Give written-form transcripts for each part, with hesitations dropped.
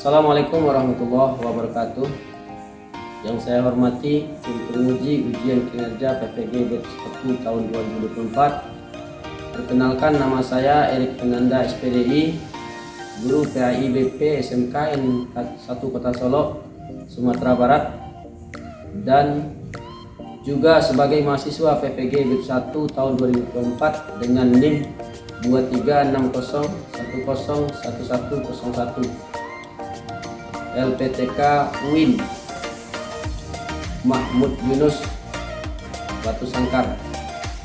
Assalamualaikum warahmatullahi wabarakatuh. Yang saya hormati tim penguji ujian kinerja PPG Batch 1 tahun 2024. Perkenalkan, nama saya Erik Penanda SPDI, guru PAI BP SMK N1 Kota Solo, Sumatera Barat, dan juga sebagai mahasiswa PPG Batch 1 tahun 2024 dengan NIM 2360101101 LPTK UIN Mahmud Yunus Batu Sangkar.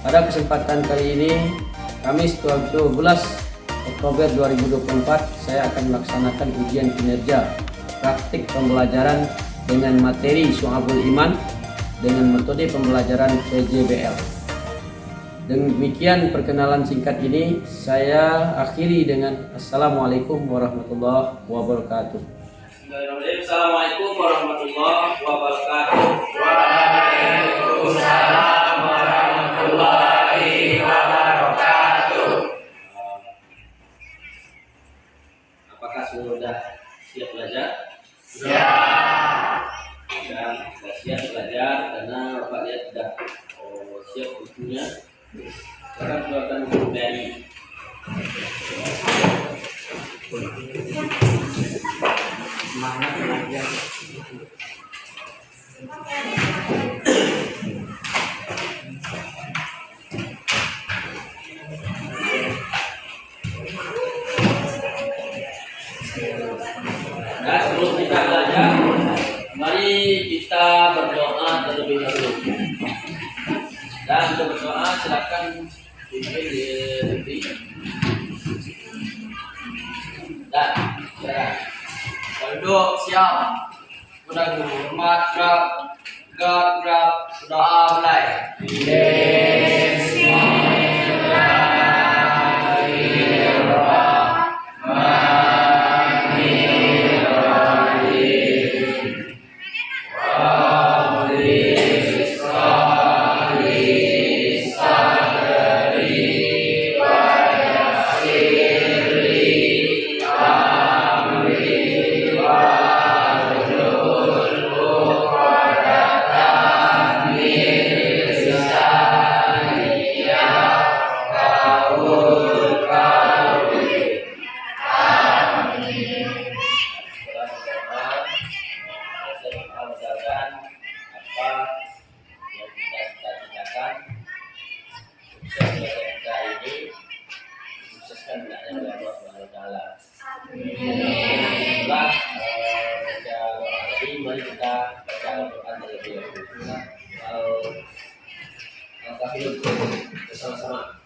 Pada kesempatan kali ini, Kamis 12 Oktober 2024, saya akan melaksanakan ujian kinerja praktik pembelajaran dengan materi Syu'abul Iman dengan metode pembelajaran PJBL. Demikian perkenalan singkat ini, saya akhiri dengan Assalamualaikum warahmatullahi wabarakatuh. Assalamualaikum warahmatullahi wabarakatuh. Waalaikumsalam warahmatullahi wabarakatuh. Apakah sudah siap belajar? Siap. Sudah siap belajar karena Bapak lihat sudah siap bukunya. Sekarang kita akan dari Semangat belajar. Nah, sebelum kita belajar, mari kita berdoa terlebih dahulu. Dan untuk berdoa silakan pimpin diri. Dan duduk siap. Sudah hormat gerak doa mulai. Mari kita baca Al-Quran terlebih dahulu. Al-Kafirun bersama-sama.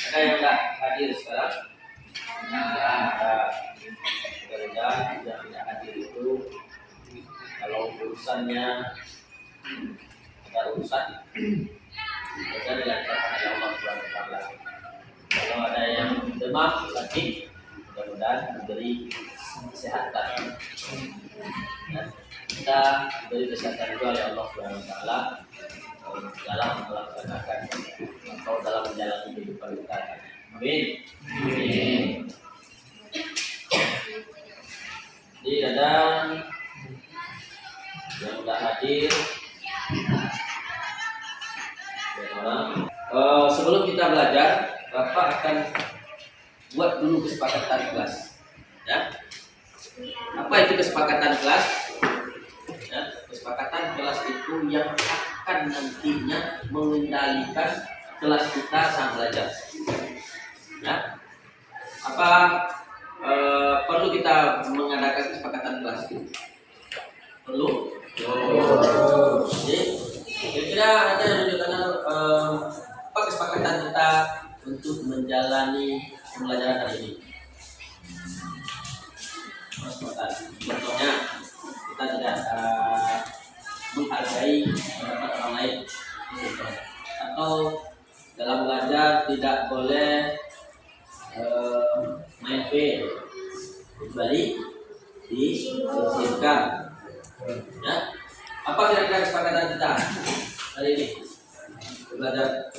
Ada yang tidak hadir sekarang? Mudah-mudahan yang tidak hadir itu, kalau urusannya ada urusan, bisa dilancarkan oleh Allah Subhanahu wa Ta'ala. Kalau ada yang demam, sakit, mudah-mudahan diberi kesehatan. Kita diberi kesehatan juga oleh Allah Subhanahu wa Ta'ala dalam melaksanakan atau dalam menjalani kehidupan kita. Amin. Amin. Jadi ada belajar, Bapak akan buat dulu kesepakatan kelas. Ya. Apa itu kesepakatan kelas? Ya, kesepakatan kelas itu yang akan nantinya mengendalikan kelas kita sang belajar. Ya. Apa perlu kita mengadakan kesepakatan kelas itu? Perlu? Jadi kira-kira ada yang menunjukkan apa kesepakatan kita untuk menjalani pembelajaran hari ini? Contohnya kita tidak menghargai pendapat orang lain, atau dalam belajar tidak boleh main HP kecuali disisihkan. Ya, apa kira-kira kesepakatan kita hari ini belajar?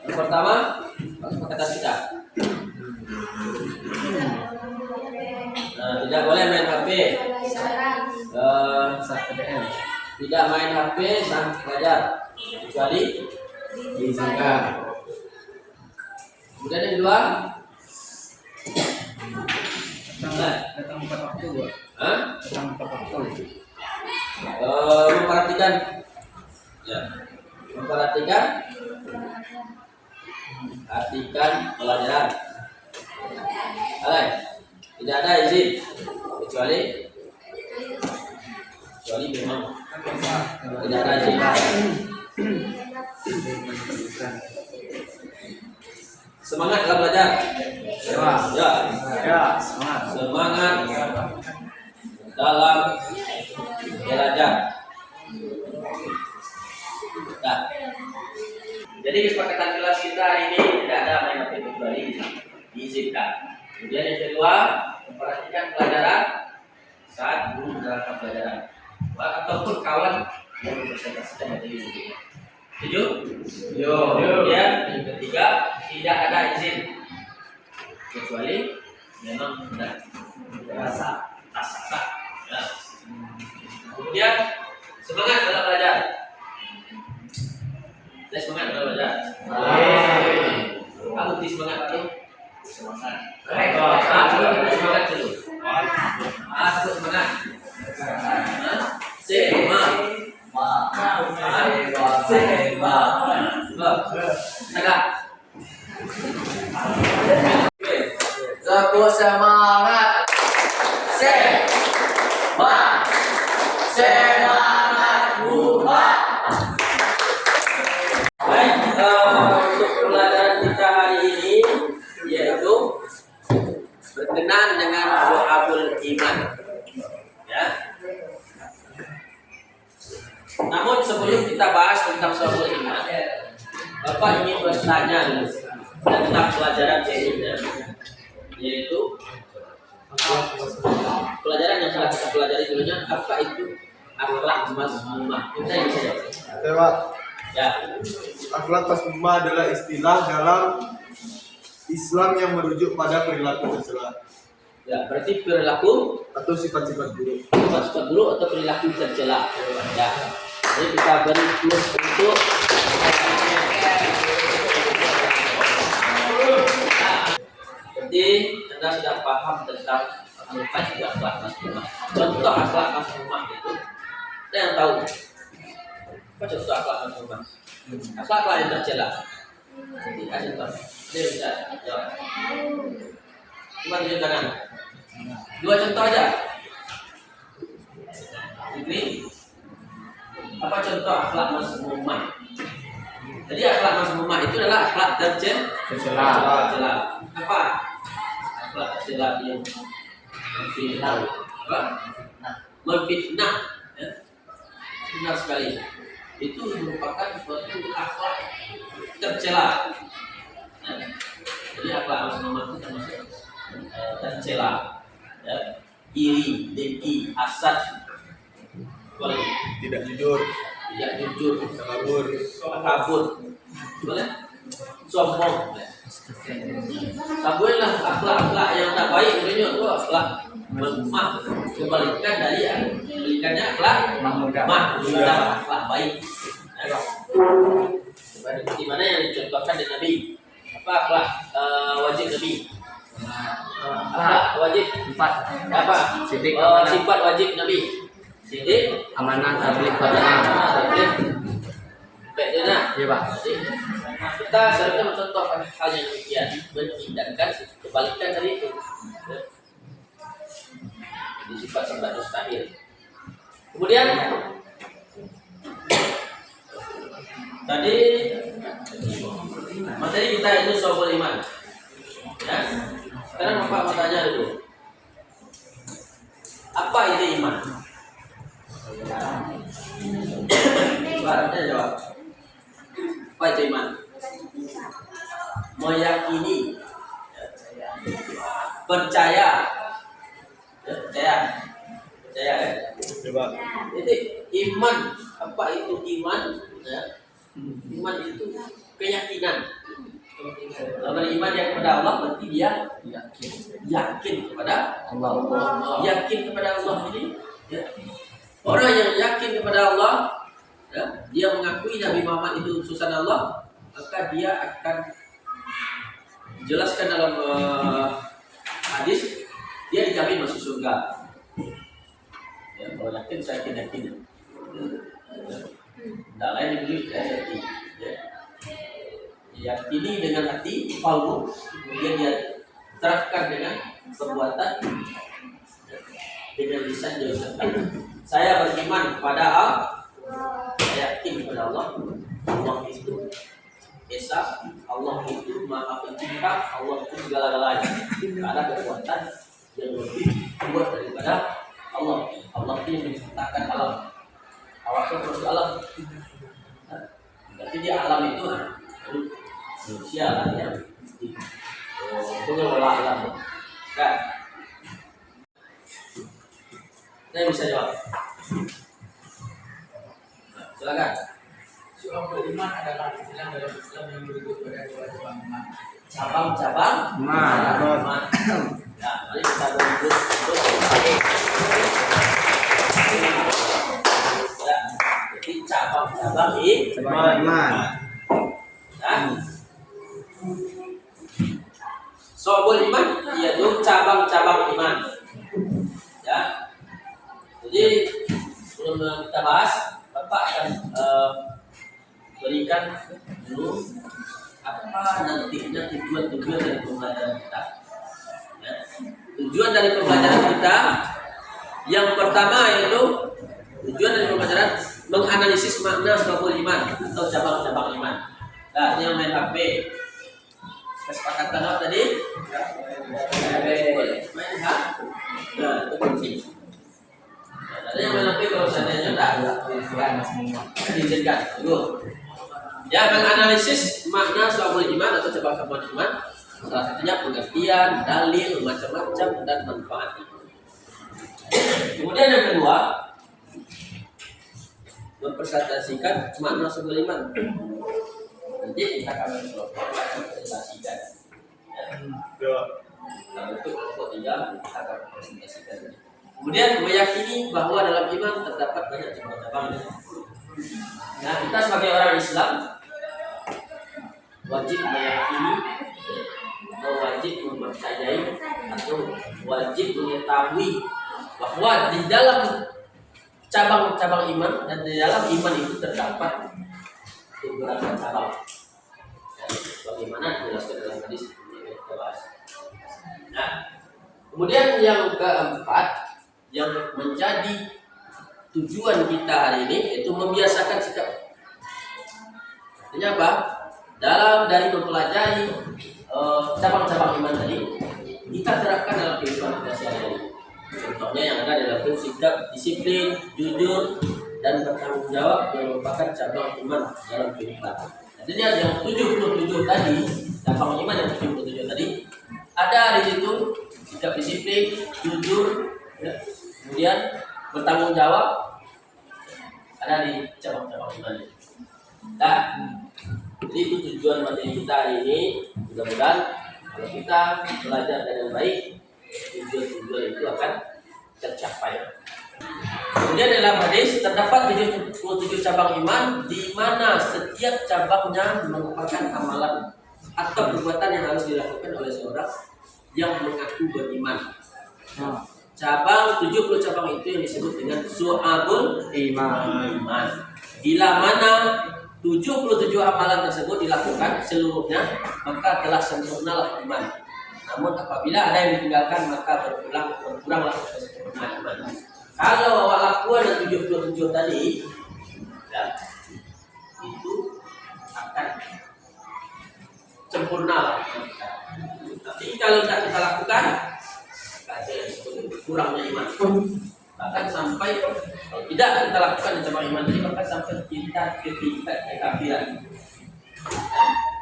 Yang pertama, kesepakatan kita tidak boleh main HP, tidak main HP saat belajar kecuali diizinkan. Kemudian yang kedua, Datang tepat waktu, Bu. Datang tepat waktu. memperhatikan, ya, memperhatikan pelajaran. Tidak ada izin kecuali memang tidak ada izin. Semangat dalam belajar. Ya, semangat. Semangat dalam belajar. Nah, jadi kesepakatan kelas kita hari ini tidak ada main HP kecuali diizinkan. Kemudian yang kedua, memperhatikan pelajaran saat guru menerangkan pelajaran, ataupun kawan yang berpresentasikan dari guru. Setuju? Kemudian yang ketiga, tidak ada izin kecuali memang benar terasa. Ya. Kemudian semangat dalam belajar. Saya semangat dalam belajar. Aku semangat tu. Semangat. Semangat dulu. Aku semangat. Aku semangat. Semangat buat. Baik, untuk pelajaran kita hari ini yaitu berkenan dengan Syu'abul Iman. Ya. Namun sebelum kita bahas tentang Syu'abul Iman, Bapak ingin bertanya tentang pelajaran sebelumnya, yaitu pelajaran yang telah kita pelajari sebelumnya, apa itu akhlak mazmumah. Kita yang bisa Pak, ya. akhlak mazmumah adalah istilah dalam Islam yang merujuk pada perilaku tercela Ya, berarti perilaku atau sifat-sifat buruk. sifat buruk atau perilaku tercela. Ya. Jadi kita beri plus untuk jadi Anda sudah paham tentang apa itu akhlak mazmumah. Contoh akhlak mazmumah itu, ada yang tahu? Apa contoh akhlak mazmumah? Akhlak yang tercela. Jadi ada contoh. Dia bisa jawab. Coba tunjuk tangan. 2 contoh aja. Ini apa contoh akhlak mazmumah? Jadi akhlak mazmumah itu adalah akhlak tercela. Apa? Akhlak tercela yang memfitnah. Apa? Memfitnah. Ya? Benar sekali. Itu merupakan suatu akhlak tercela. Ya? Jadi akhlak mazmumah itu termasuk tercela. Ya? Iri, dengki, hasad, Tidak jujur, takabur, boleh, sombong. Sabuilah akhlak-akhlak yang tak baik sebenarnya itu akhlak mazmumah. Kebalikannya akhlak mahmudah, akhlak baik. Di mana yang dicontohkan di Nabi? Apa akhlak wajib Nabi? Akhlak wajib apa? Sifat wajib Nabi. Sidik, Amanah, tabligh, baik benar. Iya, Pak. Kita seharusnya mencontohkan hal yang demikian, menghindarkan kebalikan dari itu. Jadi sifat serba mustahil. Kemudian tadi materi kita itu soal iman. Ya. Sekarang Bapak mau tanya dulu. Apa itu iman? Baratnya jawab. Apa itu iman? Meyakini, percaya, percaya. Coba. Jadi iman, apa itu iman? Ya. Iman itu keyakinan. Kalau beriman yang kepada Allah berarti dia yakin kepada Allah. Yakin kepada Allah ini. Ya. Orang yang yakin kepada Allah, ya, dia mengakui Nabi Muhammad itu utusan Allah, maka dia akan jelaskan dalam hadis, dia dijamin masuk surga. Ya, kalau yakin saya yakin. Tidak lain dibeli dari hati. Ya. Yakini dengan hati, palsu, kemudian dia terapkan dengan perbuatan, dengan lisan dia ucapkan. Saya beriman kepada Allah, saya yakin kepada Allah. Allah itu esa, Allah itu maha pencipta, Allah itu segala-galanya. Tidak ada kekuatan yang lebih kuat daripada Allah. Allah itu yang menciptakan alam. Awasnya terus alam. Berarti dia alam itu manusia lah ya. Pengelola alam. Kan? Saya bisa jawab. Nah, silakan. Soal beriman adalah istilah dalam Islam yang merujuk pada dua cabang iman. Cabang-cabang iman. Ya, mari kita berebut untuk ya, jadi cabang-cabang iman. Ya. Sobul iman yaitu cabang-cabang iman. Ya. Jadi sebelum kita bahas, Bapak akan berikan dulu apa nantinya tujuan dari pembelajaran kita. Ya. Tujuan dari pembelajaran kita yang pertama yaitu tujuan dari pembelajaran menganalisis makna sobul iman atau cabang-cabang iman. Nah, ini yang main HP. Kesepakatan apa tadi? Main HP. Nah, itu kunci. Ada yang main HP kalau seandainya enggak diizinkan. Tunggu. Ya, menganalisis makna sobul iman atau cabang-cabang iman. Salah satunya pengertian, dalil, macam-macam dan manfaat. Kemudian yang kedua, mempresentasikan makna sobul iman. Nanti kita akan presentasikan. Ya. Nah, untuk kelompok 3 kita akan presentasikan. Kemudian meyakini bahwa dalam iman terdapat banyak cabang-cabang. Nah, kita sebagai orang Islam wajib meyakini, atau wajib mempercayai, atau wajib mengetahui bahwa di dalam cabang-cabang iman dan di dalam iman itu terdapat beberapa cabang. Ya, bagaimana dijelaskan dalam hadis yang kita bahas. Nah, kemudian yang keempat yang menjadi tujuan kita hari ini yaitu membiasakan sikap. Artinya apa? Dari mempelajari cabang-cabang iman tadi, kita terapkan dalam kehidupan kita sehari-hari. Contohnya yang ada dalam sikap disiplin, jujur, dan bertanggung jawab yang merupakan cabang iman dalam kehidupan. Jadi yang 77 tadi, cabang iman yang 77 tadi, ada di situ sikap disiplin, jujur, ya, kemudian bertanggung jawab, ada di cabang-cabang iman. Nah, jadi itu tujuan materi kita hari ini. Mudah-mudahan kalau kita belajar dengan baik, tujuan-tujuan itu akan tercapai. Kemudian dalam hadis terdapat 77 cabang iman di mana setiap cabangnya merupakan amalan atau perbuatan yang harus dilakukan oleh seorang yang mengaku beriman. Cabang 70 cabang itu yang disebut dengan su'abul iman. Bila mana 77 amalan tersebut dilakukan seluruhnya, maka telah sempurnalah iman. Namun apabila ada yang ditinggalkan, maka berkuranglah kesempurnaan iman. Kalau lakuan yang 77 tadi, ya, itu akan sempurna. Tapi kalau tidak kita lakukan, ada yang kurangnya iman. Bahkan sampai kalau tidak kita lakukan di cabang iman ini, bahkan sampai kita ke tingkat kekafiran.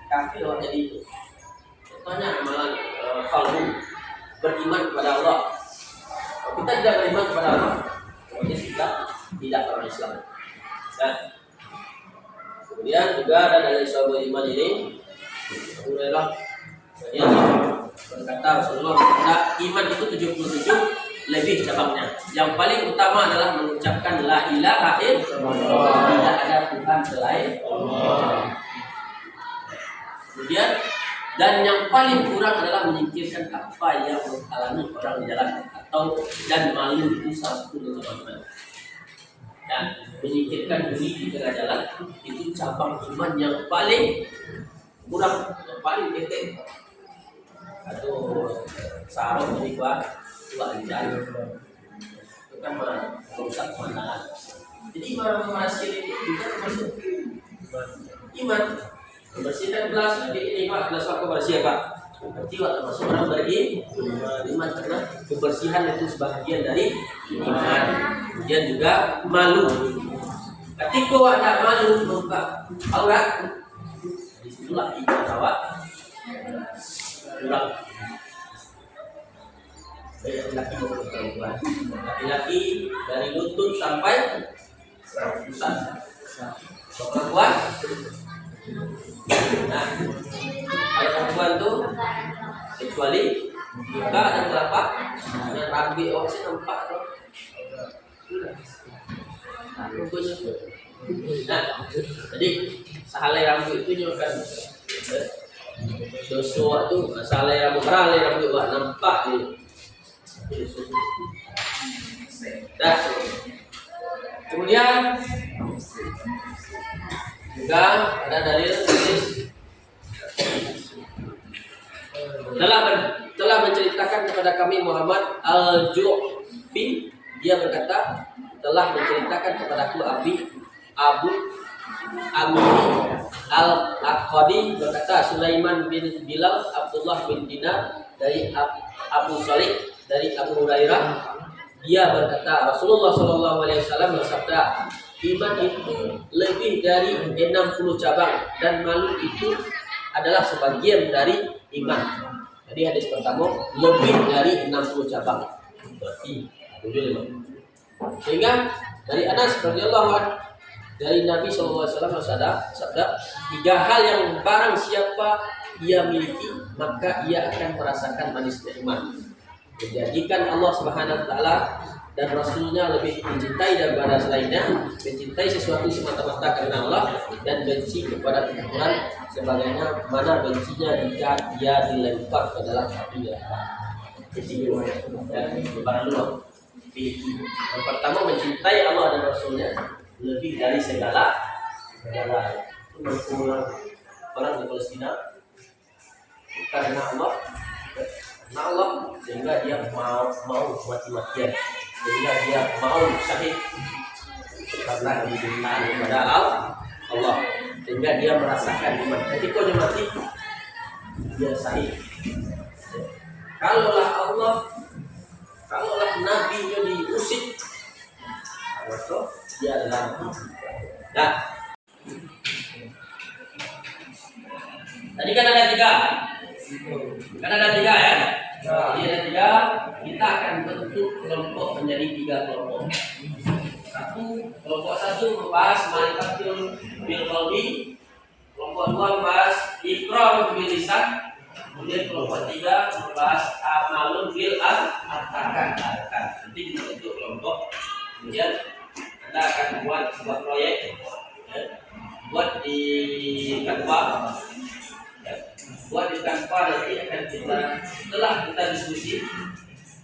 Kafir orang jadi itu. Contohnya amalan qalbu, beriman kepada Allah. Kalau kita tidak beriman kepada Allah, kita tidak orang Islam. Dan kemudian juga ada dari sahabat iman ini, Abu Hurairah dia berkata Rasulullah berkata, iman itu 77 lebih cabangnya. Yang paling utama adalah mengucapkan la ilaha illallah, tidak ada Tuhan selain Allah. Kemudian dan yang paling kurang adalah menyingkirkan apa yang menghalangi orang di jalan atau dan malu, itu salah satu dari cabang iman. Dan menyingkirkan diri di tengah jalan itu cabang iman yang paling kurang, yang paling penting. Atau sarung dari tua di jalan itu kan merusak pemandangan. Jadi mengasih itu juga termasuk iman. Membersihkan gelas, ini Pak, gelas aku bersih Pak. Berarti termasuk orang beriman, karena kebersihan itu sebagian dari iman. Kemudian juga malu. Ketika ada malu membuka aurat, disitulah iman awak kurang. Laki-laki maupun perempuan, laki-laki dari lutut sampai pusat, perempuan. Nah, kalau perempuan tuh kecuali muka dan telapak dan rambut orang sih nampak tuh. Nah, jadi sahalai rambut itu juga kan dosa itu sahalai rambut nampak nih. Nah, kemudian juga ada dalil hadis telah menceritakan kepada kami Muhammad al-Ju'fi, dia berkata telah menceritakan kepadaku Abu Amiri al-Aqadi berkata Sulaiman bin Bilal Abdullah bin Dinar dari Abu Salih dari Abu Hurairah, dia berkata Rasulullah SAW bersabda, iman itu lebih dari 60 cabang dan malu itu adalah sebagian dari iman. Jadi hadis pertama lebih dari 60 cabang, berarti 75. Sehingga dari Anas radhiyallahu anhu dari Nabi SAW bersabda, 3 hal yang barang siapa ia miliki maka ia akan merasakan manisnya iman. Menjadikan Allah Subhanahu wa taala dan Rasulnya lebih dicintai daripada selainnya, mencintai sesuatu semata-mata karena Allah, dan benci kepada kekufuran sebagaimana mana bencinya jika dia dilempar ke dalam api neraka. Jadi yang pertama mencintai Allah dan Rasulnya lebih dari segala. Orang di Palestina karena Allah sehingga dia mau mati-matian, sehingga dia mau syahid karena dicintai kepada Allah, sehingga dia merasakan iman. Ketika dia mati, dia syahid. Kalaulah Nabi-Nya diusik, maka dia adalah nah. Tadi kan ada 3. Kan ada 3 ya. Jadi ada 3, kita akan bentuk kelompok menjadi 3 kelompok. Kelompok 1 membahas ma'rifatul bil qalbi, kelompok 2 membahas iqrar bil lisan, kemudian kelompok 3 membahas amalun bil arkan. Nanti kita bentuk kelompok Kemudian Anda akan buat sebuah proyek, ya, buat di Canva, ya, buat di Canva nanti akan kita setelah kita diskusi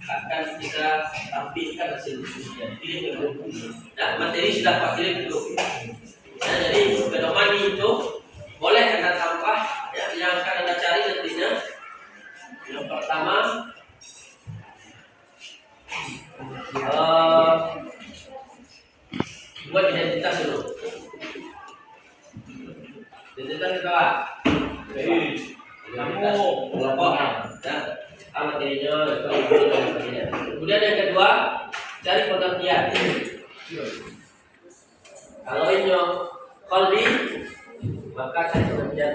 akan kita tampilkan hasil diskusinya. Pilih ke grup. Nah, materi sudah Pak kirim ke grup. Nah, jadi pedoman itu boleh Anda tambah, ya, yang akan Anda cari nantinya. Yang pertama, buat identitas dulu. Identitas itu apa? Identitas kelompok. Nah, materinya, kemudian yang kedua, cari pengertian. Kalau ini qalbi, maka cari pengertian.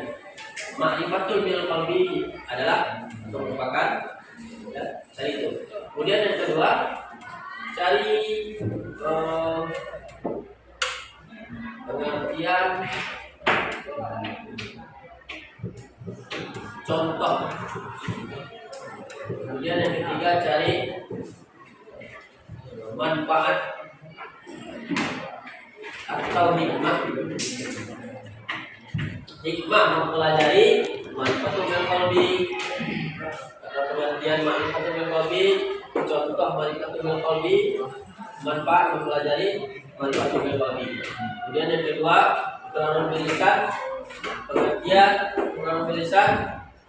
Ma'rifatul bil qalbi adalah merupakan, ya, cari itu. Kemudian yang kedua, cari pengertian contoh. Kemudian yang ketiga, cari manfaat atau hikmah. Hikmah mempelajari manfaat dengan qalbi, atau pengertian manfaat dengan qalbi, contoh manfaat dengan qalbi, manfaat mempelajari manfaat dengan qalbi. Kemudian yang kedua, keterangan bilisan, pengertian keterangan bilisan,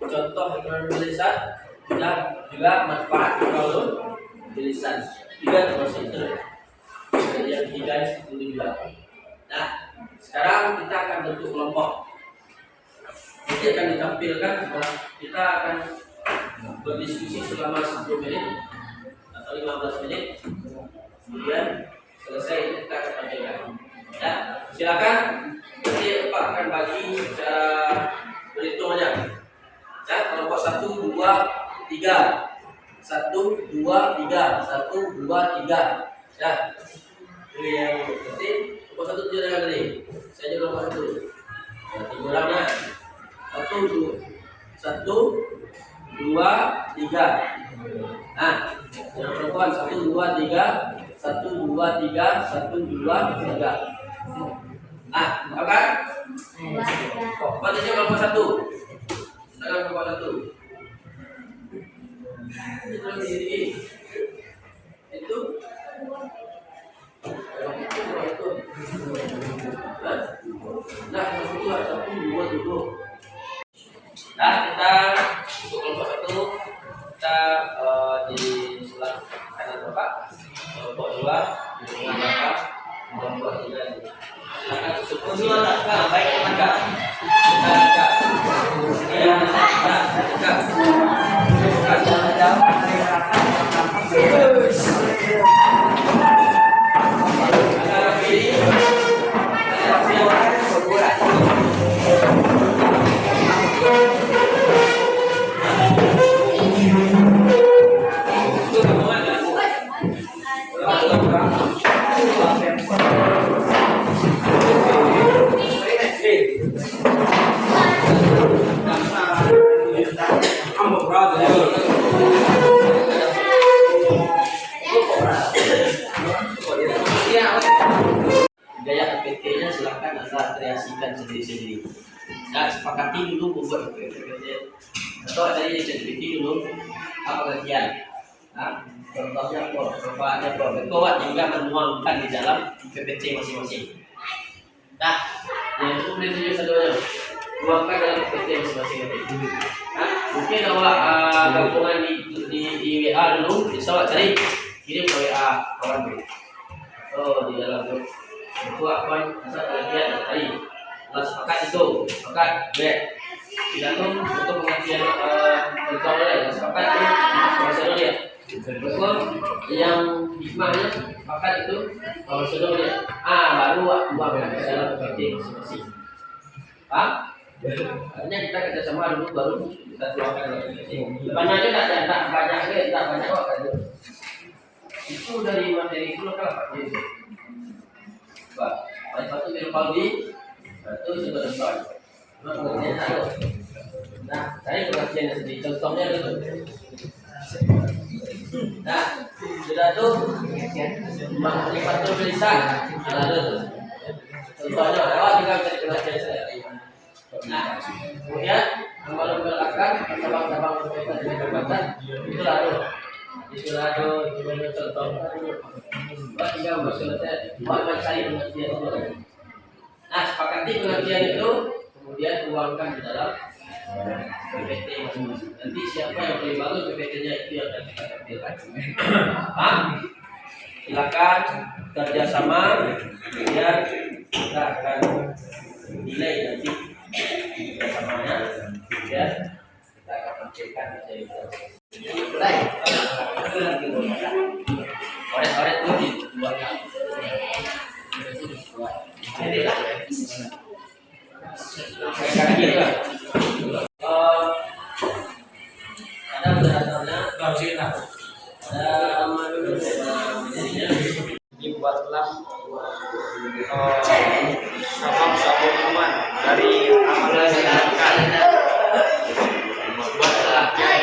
contoh keterangan bilisan, dan juga manfaat keterangan bilisan. Tiga termasuk itu. Yang ketiga itu juga. Nah, sekarang kita akan bentuk kelompok. Nanti akan ditampilkan setelah kita akan berdiskusi selama 10 menit atau 15 menit. Kemudian selesai itu kita akan tampilkan. Ya, silakan. Nanti Pak akan bagi cara berhitung aja. Ya, kelompok 1, 2, 3. 1, 2, 3. 1, 2, 3. Ya. Ini yang nanti kelompok 1 tidak ada tadi. Saya jadi kelompok 1. Ya, timbulannya 1, 2, 3. Nah, yang perempuan 1, 2, 3. 1, 2, 3. 1, 2, 3. Nah, oke? Batasnya kelompok 1. Sekarang kelompok 1. Itu lebih sedikit. Itu. Nah, itu harus 1, 2, 3. Nah, kita untuk kelompok 1 kita di sebelah kanan Bapak, kelompok 2 di tengah Bapak, kelompok 3. Silakan susul baik kita gaya PPT-nya silahkan Anda kreasikan sendiri-sendiri. Nah, sepakati dulu membuat PPT atau dari PPT dulu apa pengertian. Nah, contohnya manfaatnya kuat juga menuangkan di dalam PPT masing-masing. Nah, yang itu boleh tunjuk satunya, tuangkan dalam PPT masing-masing. Nah, mungkin awak gabungan di WA dulu, bisa awak cari kirim ke WA kawan dulu. Oh, di dalam grup itu apa asal pengertian tadi. Nah, sepakat itu, sepakat baik. Tidak tuh untuk pengertian kita boleh sepakat itu masalah dia. Betul, yang hikmahnya sepakat itu masalah dia. Baru buang ke dalam pengertian masing-masing. Paham? Artinya kita kerjasama dulu baru kita tuangkan dalam pengertian. Depannya aja tak banyak lagi, tak banyak kok kan. Itu dari materi itu lokal Pak. Pak, satu bil qalbi, satu sudah depan. Pengertian satu. Nah, saya pengertian sendiri. Contohnya itu. Nah, sudah tuh mengaktifkan tulisan. Lalu contohnya lewat juga bisa dipelajari saya. Nah, kemudian kalau melakukan cabang-cabang berkaitan dengan perbuatan itu lalu lalu contoh tinggal selesai buat saya pengertian itu. Nah, sepakati pengertian itu kemudian tuangkan di dalam PPT masing-masing. Nanti siapa yang paling bagus PPT-nya itu yang akan kita tampilkan. Paham? Silakan kerjasama, kemudian kita akan nilai nanti kerjasamanya, kemudian kita akan tampilkan materi itu. Baik, oret-oret itu dibuatkan. Jadi lah. Ada berdasarnya dibuatlah sabab iman dari amalan yang dilakukan. Buatlah ya.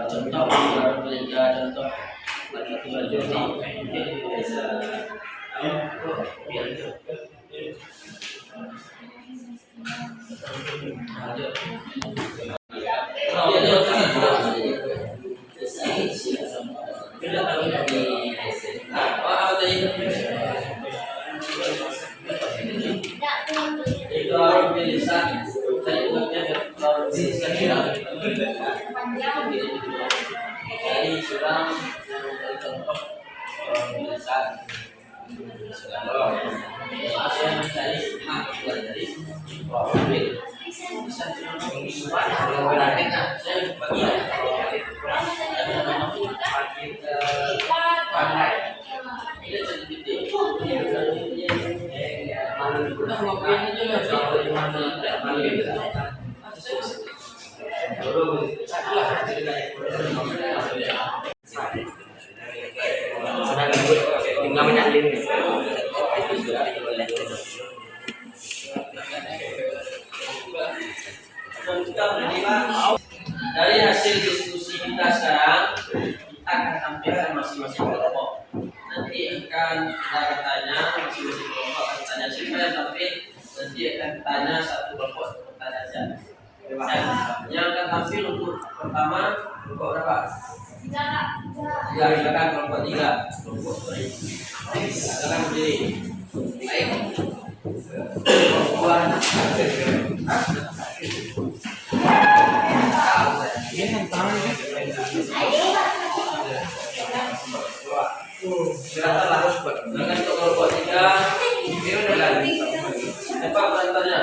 Contoh contoh dari suram dari contoh tulisan saya mencari hak dari profil bisa berarti saya bagi pandai ini sedikit tinggal menyalin dari hasil diskusi kita sekarang kita akan tampilkan masing-masing kelompok. Nanti akan kita tanya masing-masing kelompok akan tanya siapa yang tampil, nanti akan tanya satu kelompok tanya saja. Yang akan tampil untuk pertama kelompok berapa? Ya, silakan kelompok 3. Kelompok silakan berdiri. Baik. Silakanlah dengan kelompok 3. Cepat penontonnya.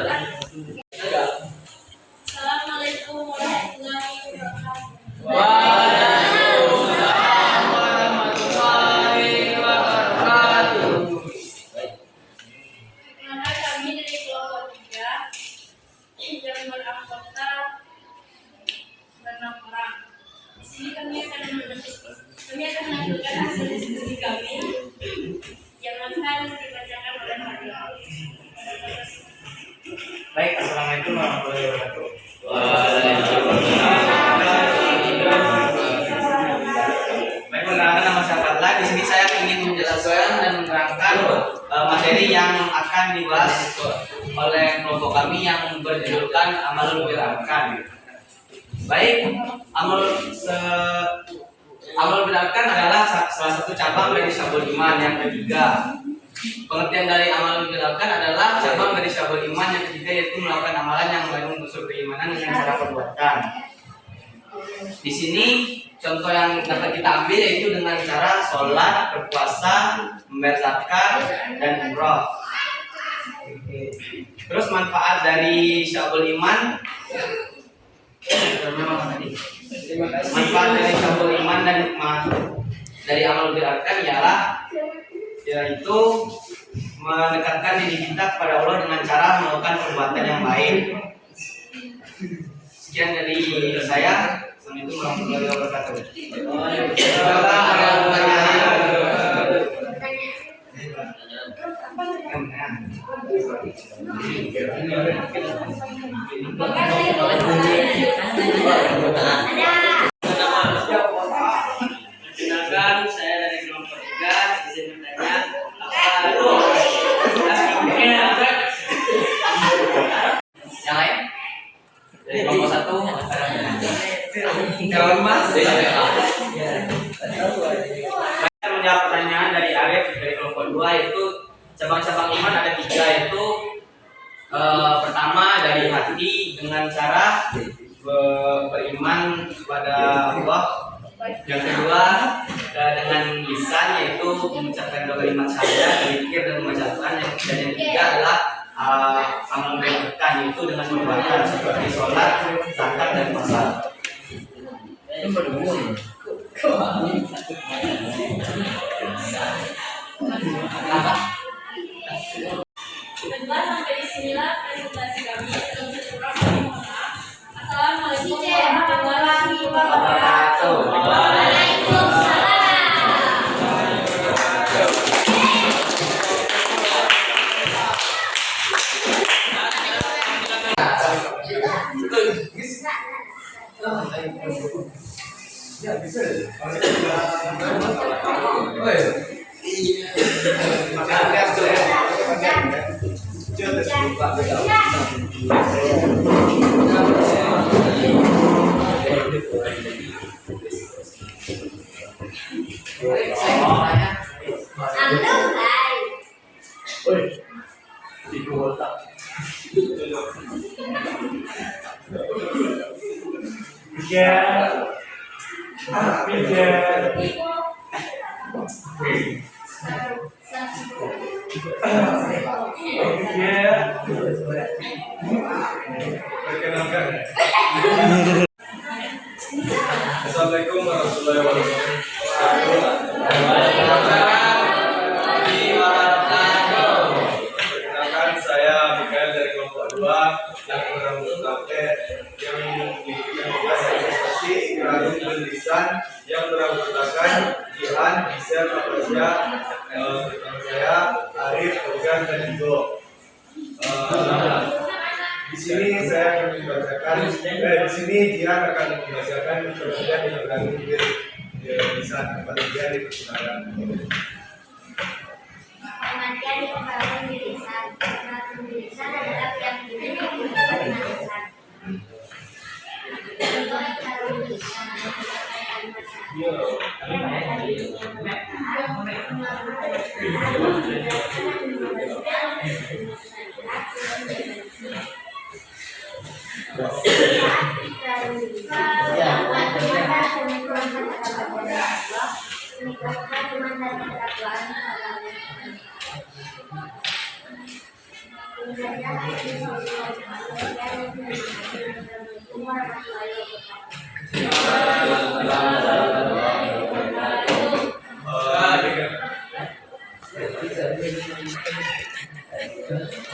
Assalamualaikum warahmatullahi wabarakatuh. Waalaikumsalam warahmatullahi wabarakatuh. Perkenalkan kami dari kelompok 3 yang beranggota 6 orang. Di sini kami akan menampilkan hasil diskusi kami yang akan dibacakan oleh Fadil. baik. Assalamualaikum warahmatullahi wabarakatuh. Baik, perkenalkan nama saya Fadla. Di sini saya ingin menjelaskan dan menerangkan materi yang akan dibahas oleh kelompok kami yang berjudulkan Amalul Bil Arkan. Baik, Amalul Bil Arkan adalah salah satu cabang dari Syu'abul Iman yang ketiga. Pengertian dari Amalul Bil Arkan adalah cabang dari Syu'abul Iman yang ketiga, yaitu melakukan amalan yang mengandung unsur keimanan dengan cara perbuatan. Di sini contoh yang dapat kita ambil yaitu dengan cara sholat, berpuasa, membayar zakat, dan umroh. Terus manfaat dari Syu'abul Iman, manfaat dari Syu'abul Iman dan hikmah dari Amalul Bil Arkan ialah yaitu mendekatkan diri kita kepada Allah dengan cara melakukan perbuatan yang baik. Sekian dari saya. Assalamualaikum warahmatullahi wabarakatuh. Apakah ada Perkenalkan, saya dari kelompok 3. Izin bertanya, yang lain? Dari kelompok 1 Kawan Mas. Saya menjawab pertanyaan dari Arif dari kelompok 2, yaitu cabang-cabang iman ada 3, yaitu pertama dari hati dengan cara beriman kepada Allah. Yang kedua dengan lisan, yaitu mengucapkan dua kalimat syahadat, berzikir dan membaca Al-Quran. Dan yang ketiga adalah amal berkah, yaitu dengan perbuatan seperti sholat, zakat dan puasa. Kedua sampai di sinilah presentasi kami. Assalamualaikum warahmatullahi wabarakatuh. Waalaikumsalam. Assalamualaikum warahmatullahi wabarakatuh. Perkenalkan, saya Mikael dari kelompok 2 yang berambut tape yang memiliki prestasi ikrarun dan lisan yang beranggotakan Jihan, Isel, Atasya, saya Arif, Ogan, dan Igo. Di sini saya akan membacakan, di sini Jihan akan membacakan pertanyaan yang bergantung di lisan kepada dia di persidangan. Pengertian di pembahasan di lisan. Pembahasan di lisan adalah keyakinan yang berupa dengan lisan. Contoh ikrarun lisan adalah kalimat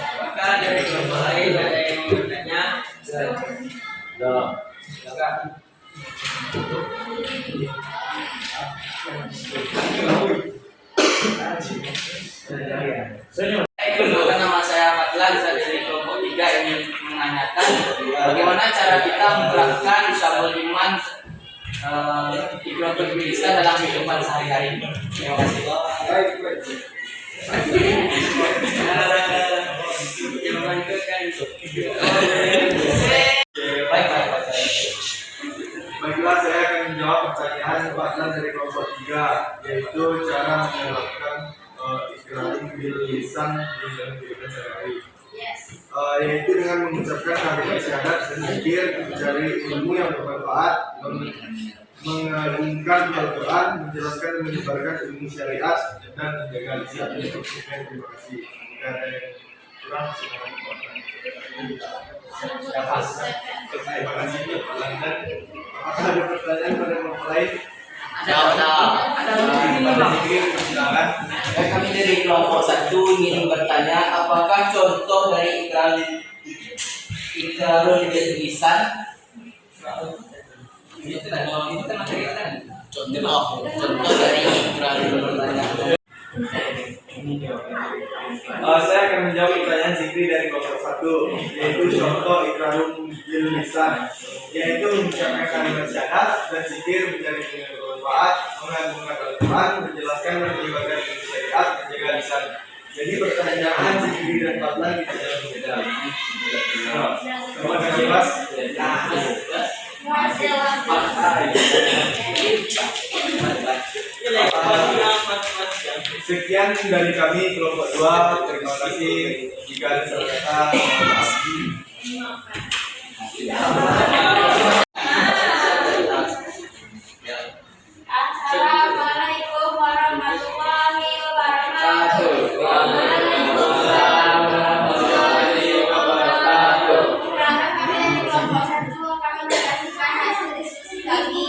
Apakah dari kelompok lain ada yang mau bertanya? Silakan. Perkenalkan, nama saya Fadlan, saya dari kelompok 3 ingin menanyakan bagaimana cara kita menerapkan syabul iman ikrarul lisan dalam kehidupan sehari-hari. Terima kasih. Baiklah, saya akan menjawab pertanyaan Pak Lan dari kelompok 3, yaitu cara menerapkan ikrarun bil lisan di dalam kehidupan sehari-hari. Yaitu dengan mengucapkan kalimat syahadat dan zikir, mencari ilmu yang bermanfaat, mengagungkan Al-Quran, menjelaskan dan menyebarkan ilmu syariat, dan menjaga lisan. Terima kasih. Jika ada yang kurang, silakan. Terima kasih Pak Landan. Apakah ada pertanyaan pada kelompok lain? Ada. Pada zikir, silakan. Kami dari kelompok 1 ingin bertanya, apakah contoh dari ikrarul lisan? Contoh dari ikrarul lisan. Saya akan menjawab pertanyaan Zikri dari kelompok 1, yaitu contoh ikrarul bil lisan, yaitu mengucapkan kalimat syahadat dan zikir mencari dengan bermanfaat, mengagungkan Al-Quran, menjelaskan dan menyebarkan syariat, menjaga lisan. Jadi pertanyaan Zikri dan Fadlan tidak jauh berbeda. Terima kasih Mas. Sekian dari kami kelompok 2. Terima kasih jika ada salah kata. Assalamualaikum warahmatullahi wabarakatuh. Karena kami dari kelompok 1 akan menjelaskan hasil diskusi kami.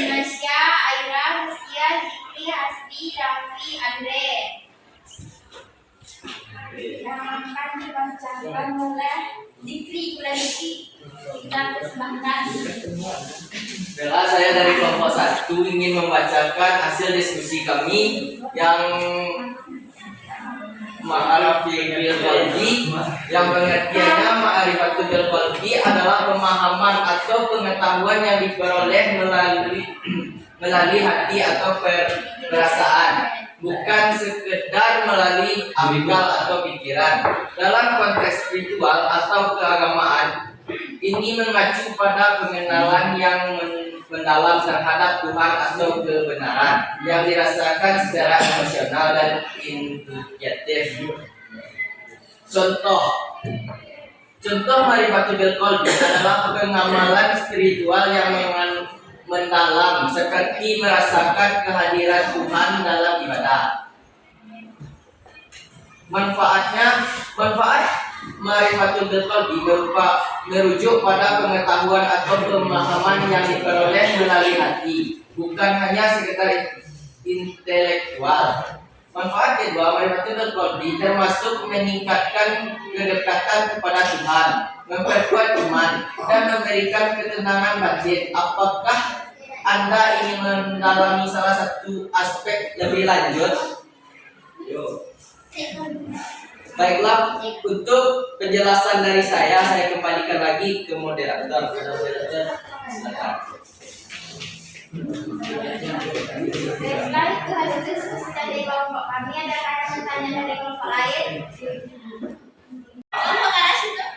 Nasya, Aira, Rustia, Zikri, Hasbi, Raffi, Andre. Yang akan dibacakan oleh Zikri Kulendiki. Kita persembahkan. Bella, saya dari kelompok 1 ingin membacakan hasil diskusi kami yang ma'arifatul qalbi, yang pengertiannya ma'arifatul qalbi adalah pemahaman atau pengetahuan yang diperoleh melalui hati atau perasaan, bukan sekedar melalui akal atau pikiran. Dalam konteks spiritual atau keagamaan, ini mengacu pada pengenalan yang mendalam terhadap Tuhan atau kebenaran yang dirasakan secara emosional dan intuitif. Contoh ma'rifatul qalbi adalah pengamalan spiritual yang mendalam, seperti merasakan kehadiran Tuhan dalam ibadah. Manfaat ma'rifatul qalbi merujuk pada pengetahuan atau pemahaman yang diperoleh melalui hati, bukan hanya sekedar intelektual. Manfaat kedua ma'rifatul qalbi termasuk meningkatkan kedekatan kepada Tuhan, memperkuat iman, dan memberikan ketenangan batin. Apakah Anda ingin mendalami salah satu aspek lebih lanjut? Baiklah, untuk penjelasan dari saya kembalikan lagi ke moderator. Silakan. Baiklah, itu hasil diskusi dari kelompok kami. Ada pertanyaan dari kelompok lain? Kelompok mana sih tuh?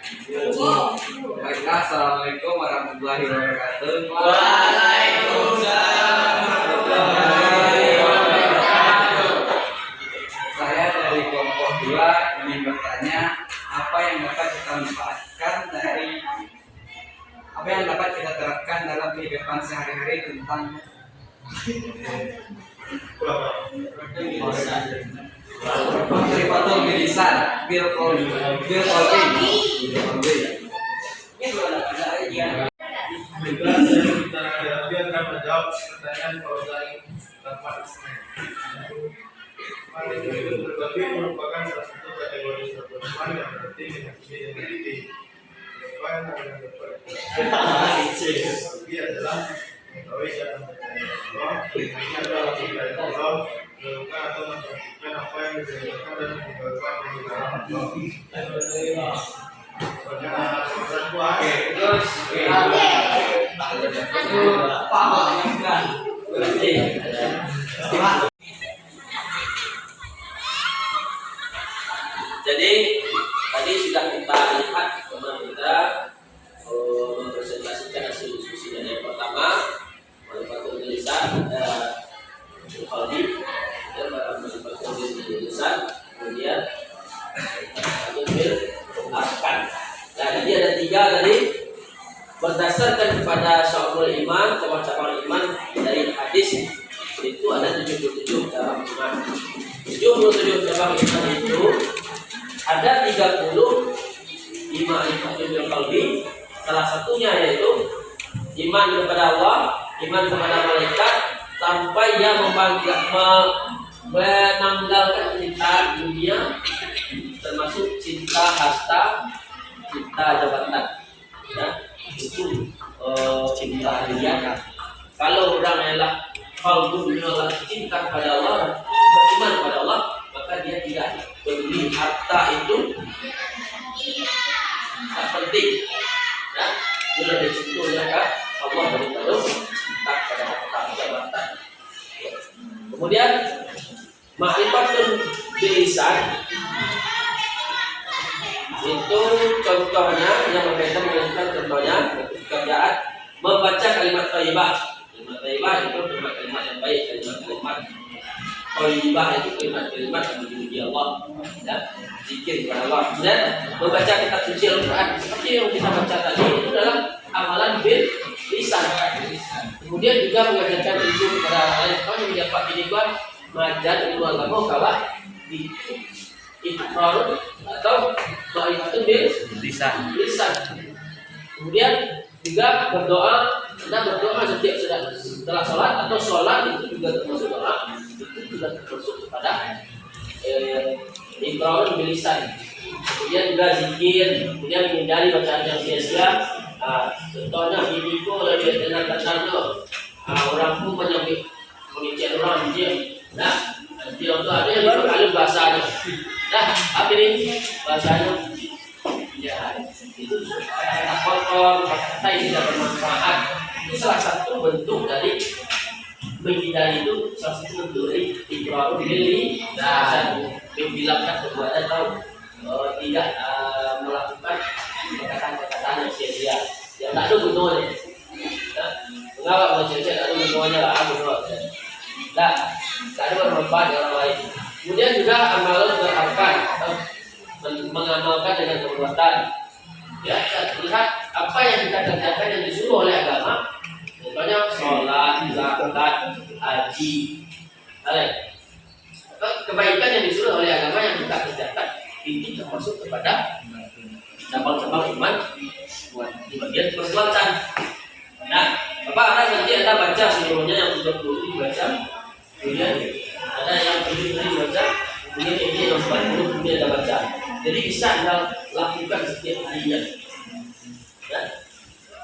Baiklah, assalamualaikum warahmatullahi wabarakatuh. Waalaikumsalam warahmatullahi wabarakatuh. Saya dari kelompok 2 ingin bertanya, apa yang dapat kita manfaatkan apa yang dapat kita terapkan dalam kehidupan sehari-hari tentang ma'rifatul lisan, bil qalbi. Baiklah, saya minta Raffi akan menjawab pertanyaan Fauzan tanpa ismen. Ma'rifatul qalbi merupakan salah satu kategori suatu iman yang penting dihakimi dengan teliti. Depan yang qalbi adalah mengetahui cara mempercayai Allah, ini adalah cinta Allah, melakukan atau memperhatikan apa yang diperintahkan dan meninggalkan yang dilarang Allah. Jadi tadi sudah kita lihat teman kita mempresentasikan hasil diskusinya. Yang pertama, ma'rifatul lisan, qalbi, dan ma'rifatul lisan, kemudian bil arkan. Nah, ini ada 3 tadi berdasarkan kepada syarul iman, cabang-cabang iman dari hadis itu ada 77 cabang iman. 77 cabang iman itu ada 30 di ma'rifatul qalbi. Salah satunya yaitu iman kepada Allah, iman kepada malaikat, sampai dia menanggalkan cinta dunia, termasuk cinta harta, cinta jabatan, ya, itu cinta dunia. Kalau orang ialah qalbun minallah, cinta kepada Allah, beriman kepada Allah, maka dia tidak peduli harta itu tak penting, ya. Dia lebih cinta kan Allah beritahu cinta kepada harta jabatan. Kemudian ma'rifatun bilisan itu contohnya yang berkaitan dengan contohnya pekerjaan membaca kalimat thayyibah. Kalimat thayyibah itu kalimat yang baik, kalimat thayyibah itu kalimat yang dipuji Allah, ya, zikir kepada Allah. Dan membaca kitab suci Al-Quran seperti yang kita baca tadi itu adalah amalan bil lisan. Kemudian juga mengajarkan ilmu kepada orang lain. Kalau yang dapat ini gua mengajar ilmu agama kalah di iqrar atau ma'rifatun bil lisan. Kemudian juga berdoa, Anda berdoa setiap setelah sholat atau sholat itu juga termasuk doa, itu juga termasuk kepada iqrar bil lisan. Kemudian juga zikir, kemudian menghindari bacaan yang sia-sia. Contohnya bibiku lagi dengan katanya, orang pun banyak mengincar orang dia. Nah, nanti waktu ada yang berkali bahasanya. Nah, apa ini bahasanya? Ya, itu kata kotor, kata yang tidak bermanfaat. Itu salah satu bentuk dari menghindari, itu salah satu bentuk dari iqrar bil lisan. Menghilangkan perbuatan atau tidak melakukan perkataan yang sia-sia, yang tak ada gunanya. Mengapa sia-sia tak ada gunanya lah, tak ada bermanfaat orang lain. Kemudian juga amalan terapkan atau mengamalkan dengan perbuatan. Ya, lihat apa yang kita kerjakan yang disuruh oleh agama, contohnya sholat, zakat, haji, kebaikan yang disuruh oleh agama yang kita kerjakan ini termasuk kepada cabang-cabang iman di bagian perbuatan. Nah, Bapak ada nanti Anda baca seluruhnya yang 30 dibaca, kemudian ada yang 70 dibaca, kemudian ini yang 40 kemudian Anda baca. Jadi bisa Anda lakukan setiap harinya. Ya.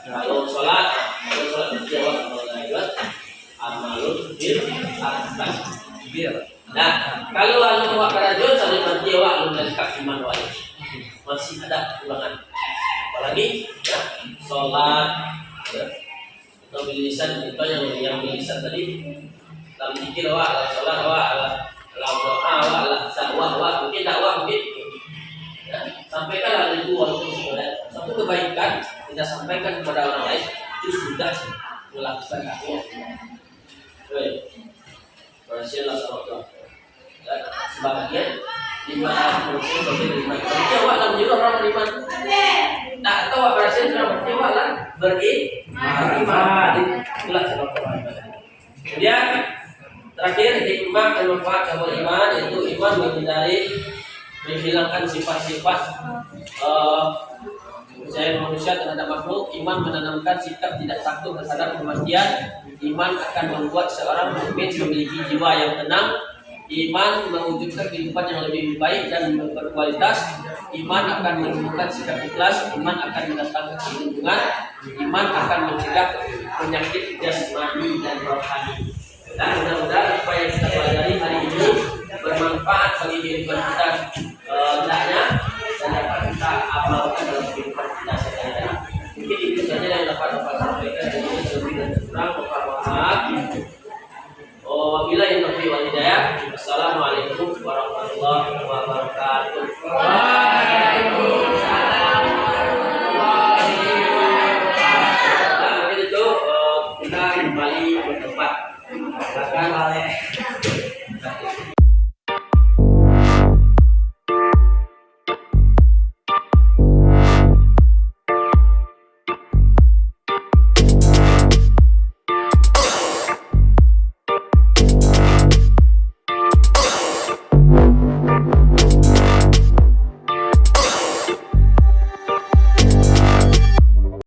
Kalau sholat berjawab amalun bil arkan. Nah, kalau lalu buat kerajaan saling berjawab dari iman wajib. Masih ada kekurangan. Apalagi ya, sholat ya, atau bilisan itu yang bilisan tadi dalam zikir ala sholat ala doa ala dakwah mungkin dakwah mungkin ya, sampaikan hal itu walaupun satu kebaikan kita sampaikan kepada orang lain itu sudah melakukan dakwah. Berhasillah sama sebagian lima persen bagian lima berjawab dalam jiwa orang beriman. Nah, atau berhasil dalam berjawab lah beriman. Itulah sebab kemudian terakhir hikmah dan manfaat cabang iman, yaitu iman menghilangkan sifat-sifat percaya manusia terhadap makhluk. Iman menanamkan sikap tidak takut terhadap kematian. Iman akan membuat seorang mukmin memiliki jiwa yang tenang. Iman mewujudkan kehidupan yang lebih baik dan berkualitas. Iman akan menemukan sikap ikhlas. Iman akan mendatangkan perlindungan. Iman akan mencegah penyakit jasmani dan rohani. Dan mudah-mudahan apa yang kita pelajari hari ini bermanfaat bagi kehidupan kita hendaknya dan dapat kita amalkan dalam kehidupan kita sehari-hari. Mungkin itu saja yang dapat sampaikan dari lebih dan kurang. Maaf. Wabillahi taufiq wal hidayah. Assalamualaikum warahmatullahi wabarakatuh. Waalaikumsalam warahmatullahi wabarakatuh. Nah, itu kita kembali ke tempat. Silakan.